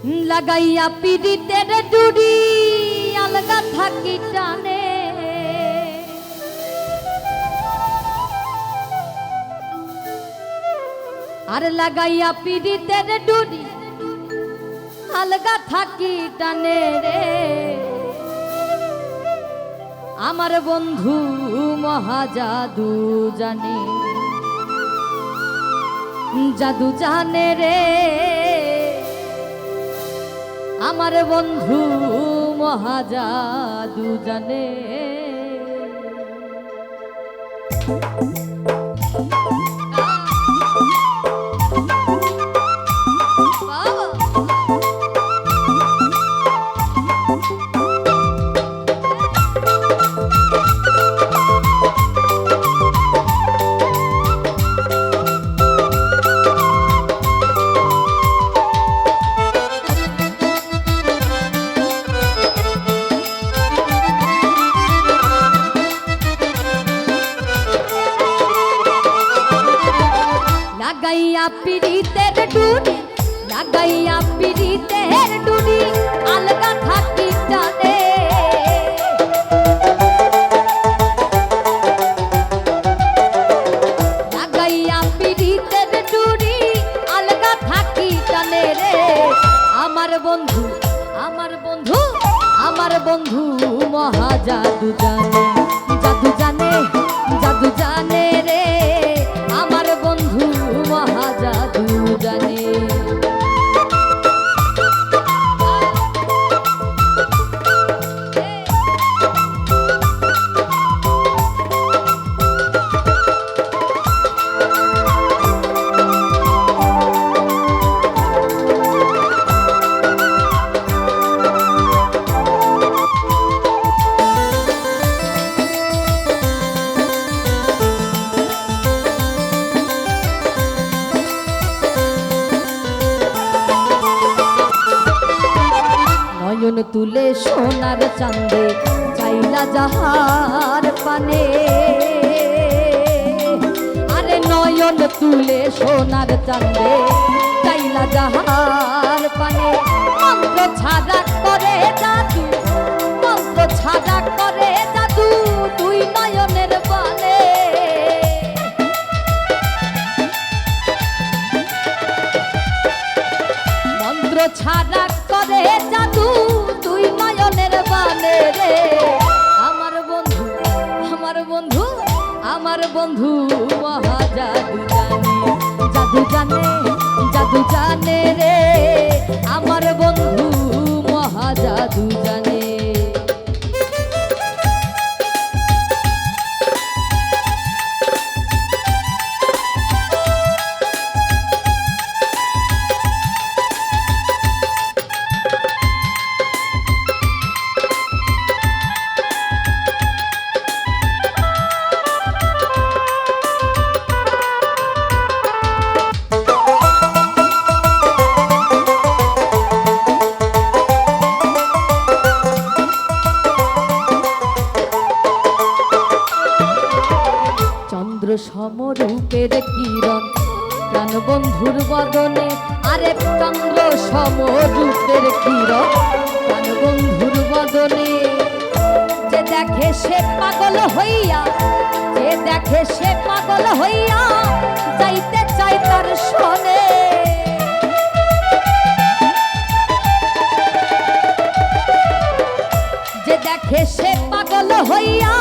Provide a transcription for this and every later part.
লাগাইয়া পিড়িতের ডুরি আলগা থাকি টানে আর লাগাইয়া পিড়িতের ডুরি আলগা থাকি টানে রে আমার বন্ধু মহাজাদু জানে জাদু জানে রে আমার বন্ধু মহাজাদু জানে লাগাইয়া পিড়িতের ডুরি লাগাইয়া পিড়িতের ডুরি আলগা থাকি টানে লাগাইয়া পিড়িতের ডুরি আলগা থাকি টানে রে আমার বন্ধু আমার বন্ধু আমার বন্ধু মহাজাদু জানে জাদু জানে জাদু জানে রে আমার বন্ধু মহাজাদু জানে নয়ন তুলে সোনার চাঁদে চাইলা যাহার পানে আরে নয়ন তুলে সোনার চাঁদে চাইলা যাহার পানে মন্ত্র ছাড়া করে জাদু মন্ত্র ছাড়া করে জাদু দুই নয়নের পানে মন্ত্র ছাড়া করে জাদু তুই নয়নের বানে রে আমার বন্ধু আমার বন্ধু আমার বন্ধু মহাজাদু জানে জাদু জানে জাদু জানে রে আমার বন্ধু মহাজাদু জানে সমরূপের কিরণ প্রাণ বন্ধুর বদনে আরেক চন্দ্র সমরূপের কিরণ প্রাণ বন্ধুর বদনে যে দেখে সে পাগল হইয়া যে দেখে সে পাগল হইয়া যাইতে চায় তার শোনে যে দেখে সে পাগল হইয়া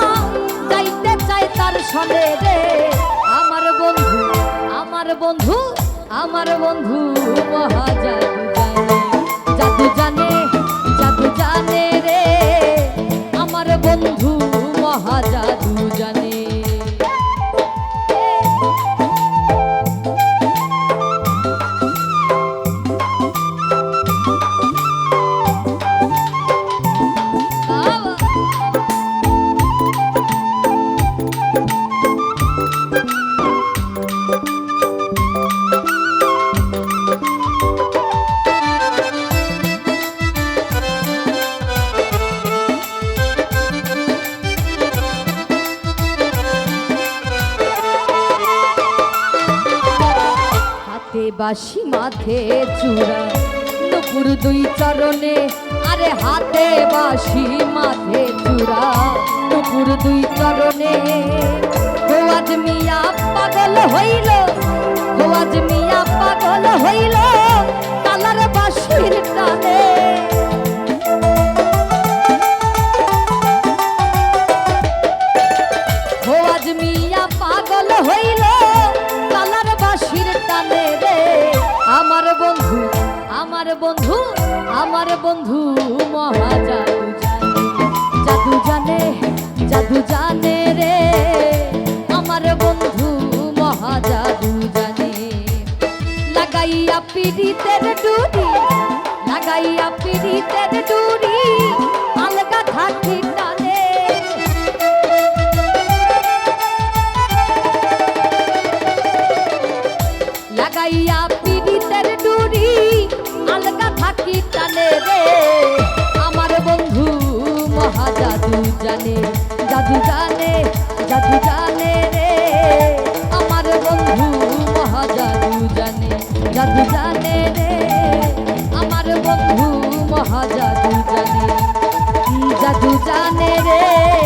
যাইতে চায় তার শোনে রে আমার বন্ধু আমার বন্ধু আমার বন্ধু মহাজাদু জানে জাদু জানে জাদু জানে রে আমার বন্ধু মহাজাদু জানে বাঁশি মাথে চূড়া নুপুর দুই চরণে আরে হাতে বাঁশি মাথে চূড়া নুপুর দুই চরণে গোয়াজ মিয়া পাগল হইল গোয়াজ মিয়া পাগল হইল কালার বাঁশির টানে গোয়াজ মিয়া পাগল হইল কালার বাঁশির টানে রে আমার বন্ধু আমার বন্ধু আমার বন্ধু মহা জাদু জানে জাদু জানে রে আমার বন্ধু মহা জাদু জানে লাগাইয়া পিড়িতের ডুরি লাগাইয়া পিড়িতের ডুরি আলগা থাকি টানে লাগাইয়া পিড়িতের ডুরি আলগা থাকি টানে রে আমার বন্ধু মহা জাদু জানে জাদু জানে জাদু জানে রে আমার বন্ধু মহা জাদু জানে জাদু জানে রে আমার বন্ধু মহা জাদু জানে জাদু জানে রে।